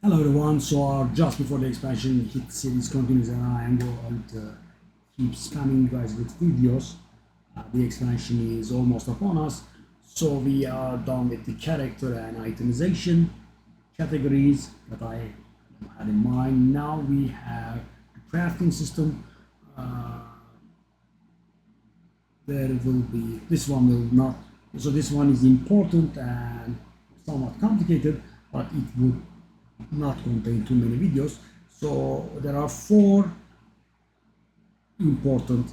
Hello everyone, so just before the expansion hit series continues and I am going to keep spamming you guys with videos. The expansion is almost upon us, so we are done with the character and itemization categories that I had in mind. Now we have the crafting system. There will be, this one will not, so this one is important and somewhat complicated, but it would not contain too many videos. So there are four important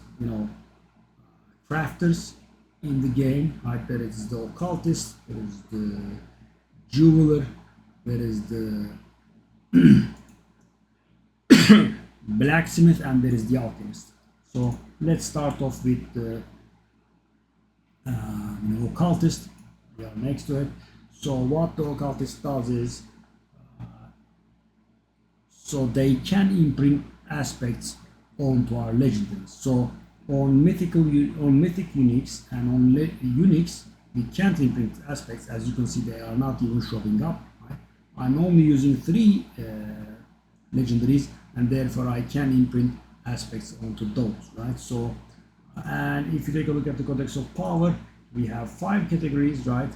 crafters in the game, right? There is the Occultist, there is the Jeweler, there is the Blacksmith, and there is the Alchemist. So let's start off with the Occultist. We are next to it. So what the Occultist does is so they can imprint aspects onto our legendaries. So on mythic uniques and on uniques, we can't imprint aspects. As you can see, they are not even showing up. Right? I'm only using 3 legendaries, and therefore I can imprint aspects onto those. Right? So, and if you take a look at the Codex of Power, we have 5 categories, right?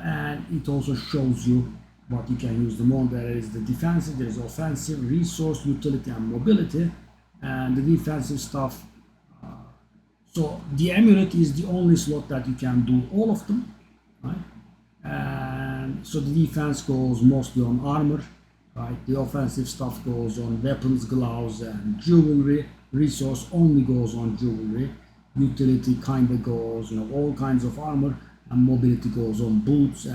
And it also shows you what you can use them on. There is the defensive, there is offensive, resource, utility, and mobility. And the defensive stuff, so the amulet is the only slot that you can do all of them, right? And so the defense goes mostly on armor, right? The offensive stuff goes on weapons, gloves, and jewelry. Resource only goes on jewelry. Utility kind of goes, all kinds of armor, and mobility goes on boots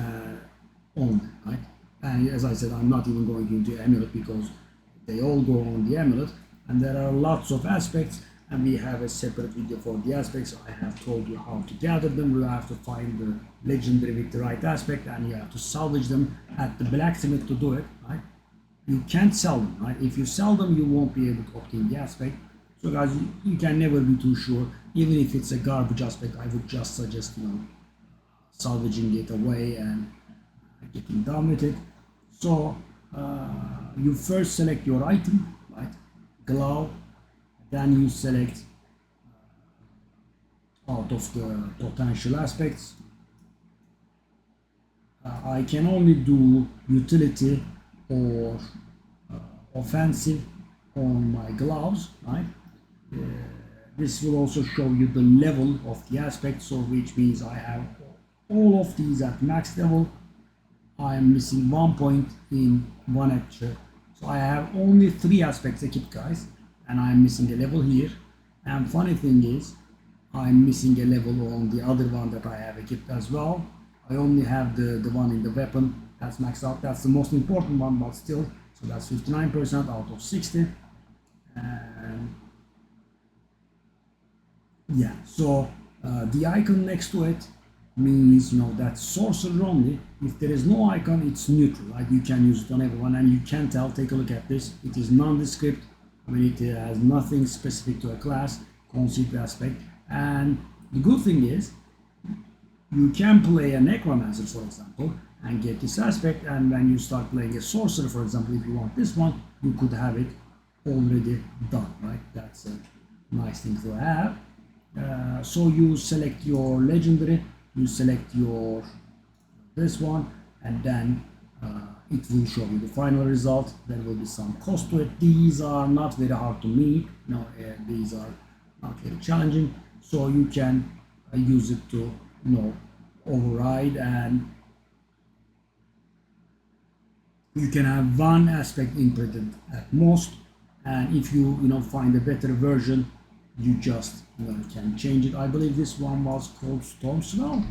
only, right? And as I said, I'm not even going into amulet because they all go on the amulet, and there are lots of aspects, and we have a separate video for the aspects. I have told you how to gather them. You have to find the legendary with the right aspect, and you have to salvage them at the blacksmith to do it, right? You can't sell them, right? If you sell them, you won't be able to obtain the aspect. So guys, you can never be too sure. Even if it's a garbage aspect, I would just suggest, salvaging it away and getting done with it. So you first select your item, right? Glove, then you select out of the potential aspects. I can only do utility or offensive on my gloves, right? This will also show you the level of the aspect, so which means I have all of these at max level. I am missing 1 point in one extra, so I have only 3 aspects equipped, guys, and I am missing a level here. And funny thing is, I'm missing a level on the other one that I have equipped as well. I only have the one in the weapon that's maxed out. That's the most important one, but still, so that's 59% out of 60. And yeah, so the icon next to it means that's sorcerer only. If there is no icon, it's neutral, right? You can use it on everyone, and you can tell. Take a look at this. It is nondescript. I mean, it has nothing specific to a class, conceit aspect. And the good thing is, you can play a necromancer, for example, and get this aspect. And when you start playing a sorcerer, for example, if you want this one, you could have it already done, right? That's a nice thing to have. So you select your legendary. You select this one, and then it will show you the final result. There will be some cost to it. These are not very hard to meet. These are not very challenging. So you can use it to override, and you can have 1 aspect imprinted at most. And if you find a better version, you just can change it. I believe this one was called Storm Swell.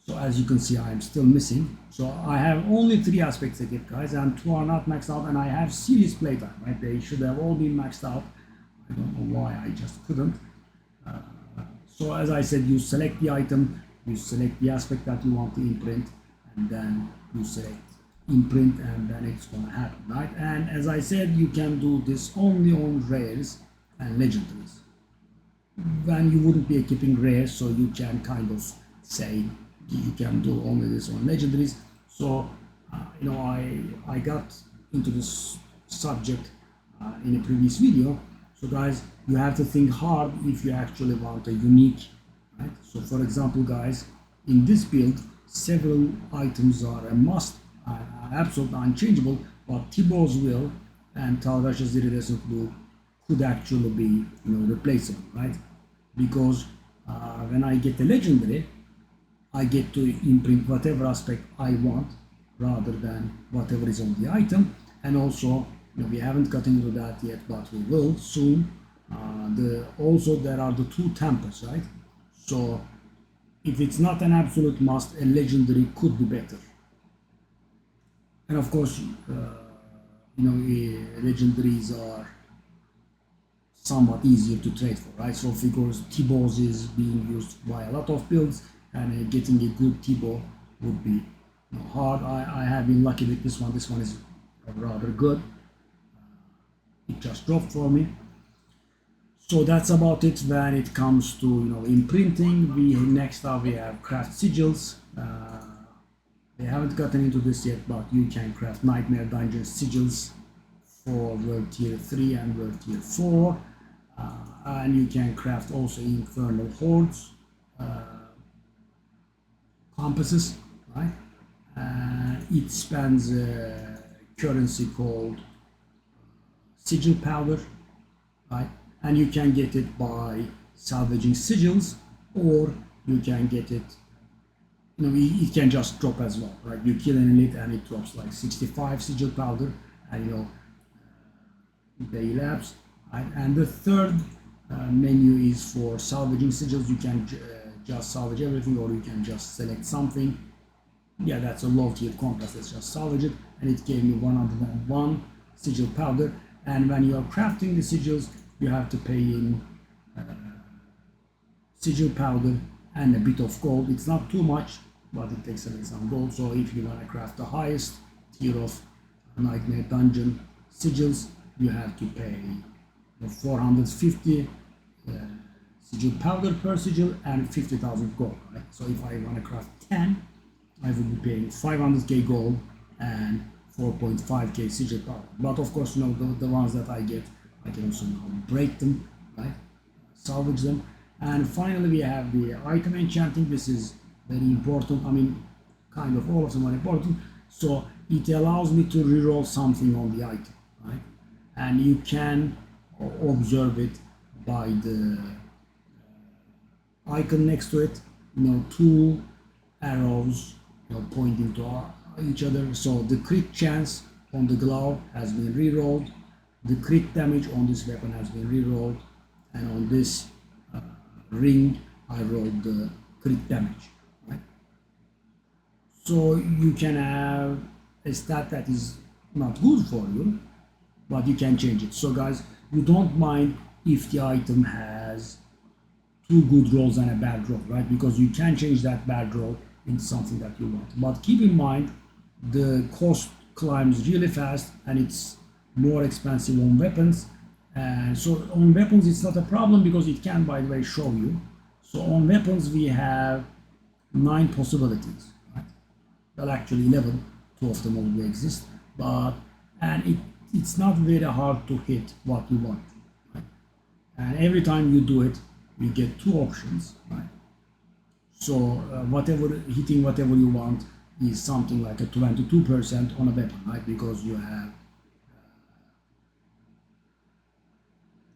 So as you can see, I am still missing. So I have only 3 aspects equipped, guys, and 2 are not maxed out, and I have serious playtime, right? They should have all been maxed out. I don't know why I just couldn't. So as I said, you select the item, you select the aspect that you want to imprint, and then you select imprint, and then it's gonna happen, right? And as I said, you can do this only on rares and legendaries. When you wouldn't be equipping rares, so you can kind of say you can do only this on legendaries. So I got into this subject in a previous video. So guys, you have to think hard if you actually want a unique, right? So for example, guys, in this build, several items are a must, absolutely unchangeable, but Tibo's Will and Talrash's Iridescent Blue could actually be, replaceable, right? Because when I get the legendary, I get to imprint whatever aspect I want rather than whatever is on the item. And also, we haven't got into that yet, but we will soon. Also there are the two tempers, right? So if it's not an absolute must, a legendary could be better. And of course, legendaries are somewhat easier to trade for, right? So because T-Bows is being used by a lot of builds, and getting a good T-Bow would be hard. I have been lucky with this one. This one is rather good. It just dropped for me. So that's about it when it comes to imprinting. Next up we have craft sigils. We haven't gotten into this yet, but you can craft Nightmare Dungeon sigils for World Tier 3 and World Tier 4. And you can craft also Infernal Hordes compasses, right? It spends a currency called sigil powder, right? And you can get it by salvaging sigils, or you can get it, it can just drop as well, right? You kill an elite and it drops like 65 sigil powder, and they elapse, right? And the third menu is for salvaging sigils. You can just salvage everything, or you can just select something. Yeah, that's a low tier compass. Let's just salvage it, and it gave me 101 sigil powder. And when you are crafting the sigils, you have to pay in sigil powder and a bit of gold. It's not too much, but it takes away some gold. So if you want to craft the highest tier of Nightmare Dungeon sigils, you have to pay 450 sigil powder per sigil and 50,000 gold, right? So if I want to craft 10, I would be paying 500k gold and 4.5k sigil powder. But of course, the ones that I get, I can also break them, right? Salvage them. And finally, we have the item enchanting. This is very important. I mean, kind of all of them are important. So it allows me to reroll something on the item, right? And you can observe it by the icon next to it. Two arrows, pointing to each other. So the crit chance on the glove has been rerolled. The crit damage on this weapon has been rerolled, and on this ring I rolled the crit damage, right? So you can have a stat that is not good for you, but you can change it. So guys, you don't mind if the item has two good rolls and a bad roll, right? Because you can change that bad roll into something that you want. But keep in mind, the cost climbs really fast, and it's more expensive on weapons. And so on weapons it's not a problem, because it can, by the way, show you. So on weapons we have 9 possibilities, right? Well, actually 11. 2 of them already exist, and it's not very hard to hit what you want, right? And every time you do it, you get 2 options, right? So hitting whatever you want is something like a 22% on a weapon, right? Because you have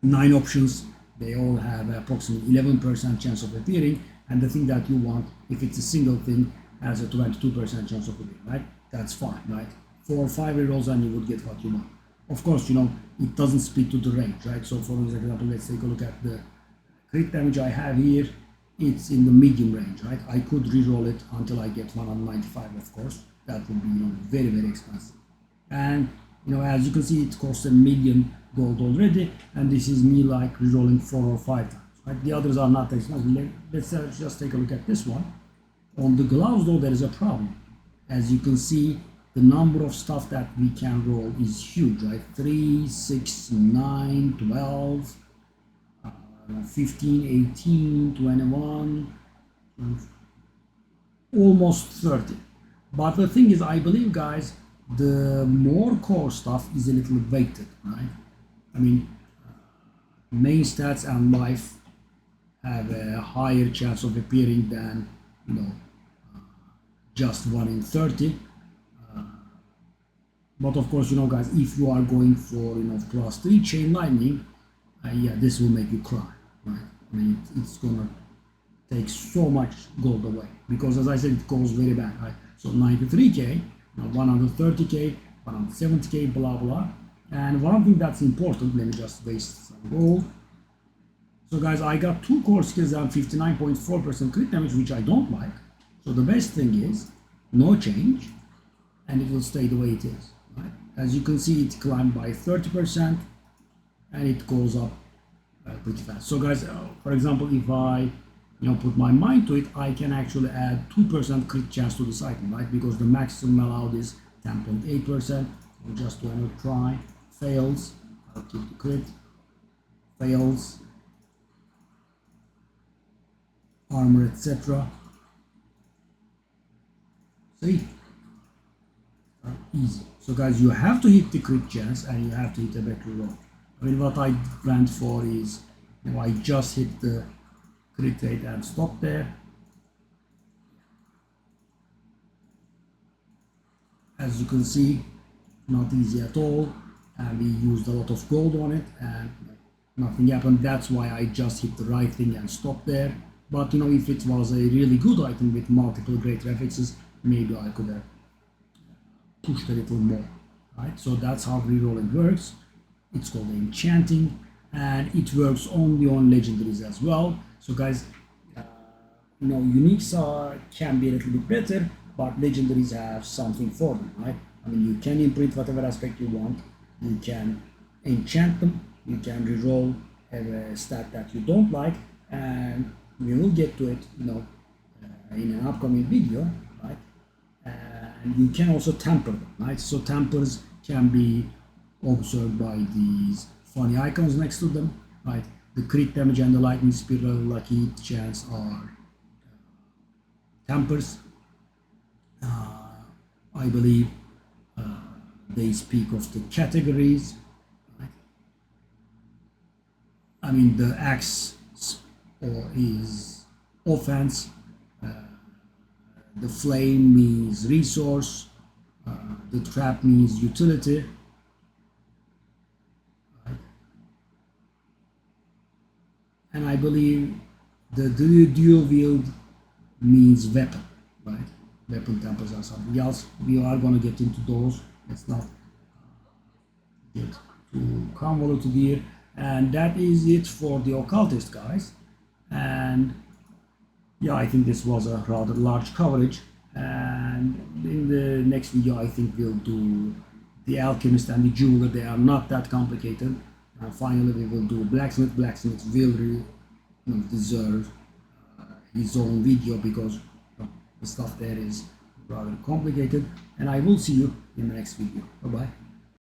9 options. They all have approximately 11% chance of appearing, and the thing that you want, if it's a single thing, has a 22% chance of appearing, right? That's fine, right? 4 or 5 rerolls and you would get what you want. Of course, it doesn't speak to the range, right? So for example, let's take a look at the crit damage I have here. It's in the medium range, right? I could reroll it until I get 195, of course. That would be, very, very expensive. And, as you can see, it costs $1 million gold already, and this is me like rerolling 4 or 5 times, right? The others are not expensive. Let's just take a look at this one. On the gloves, though, there is a problem. As you can see, the number of stuff that we can roll is huge, right? 3, 6, 9, 12, 15, 18, 21, almost 30. But the thing is, I believe, guys, the more core stuff is a little weighted, right? I mean, main stats and life have a higher chance of appearing than, you know, just 1 in 30. But of course, you know, guys, if you are going for, you know, +3 chain lightning, yeah, this will make you cry, right? I mean, it's gonna take so much gold away, because as I said, it goes very bad, right? So 93k, 130k, 170k, blah blah. And one thing that's important, let me just waste some gold. So guys, I got 2 core skills and 59.4% crit damage, which I don't like. So the best thing is no change, and it will stay the way it is, right? As you can see, it climbed by 30% and it goes up pretty fast. So guys, for example, if I, you know, put my mind to it, I can actually add 2% crit chance to this item, right? Because the maximum allowed is 10.8%. I'll just do another try. Fails, I'll keep the crit. Fails, armor, etc. See? Easy. So guys, you have to hit the crit chance and you have to hit a better roll. I mean, what I went for is, you know, I just hit the crit rate and stop there. As you can see, not easy at all, and we used a lot of gold on it and nothing happened. That's why I just hit the right thing and stopped there. But you know, if it was a really good item with multiple great reflexes, maybe I could have pushed a little more, right? So that's how rerolling works. It's called enchanting, and it works only on legendaries as well. So guys, you know, uniques can be a little bit better, but legendaries have something for them, right? I mean, you can imprint whatever aspect you want, you can enchant them, you can reroll a stat that you don't like, and we will get to it, you know, in an upcoming video, right? And you can also temper them, right? So tempers can be observed by these funny icons next to them, right? The crit damage and the lightning spiral lucky chance are tempers. I believe they speak of the categories, right? I mean, the axe is offense, the flame means resource, the trap means utility, right? And I believe the dual wield means weapon, right? Weapon tempers are something else. We are going to get into those. Let's not get too convoluted here. And that is it for the Occultist, guys. And yeah, I think this was a rather large coverage. And in the next video, I think we'll do the Alchemist and the Jeweler. They are not that complicated. And finally, we will do Blacksmith. Blacksmith will deserve his own video, because the stuff there is rather complicated. And I will see you in the next video. Bye bye.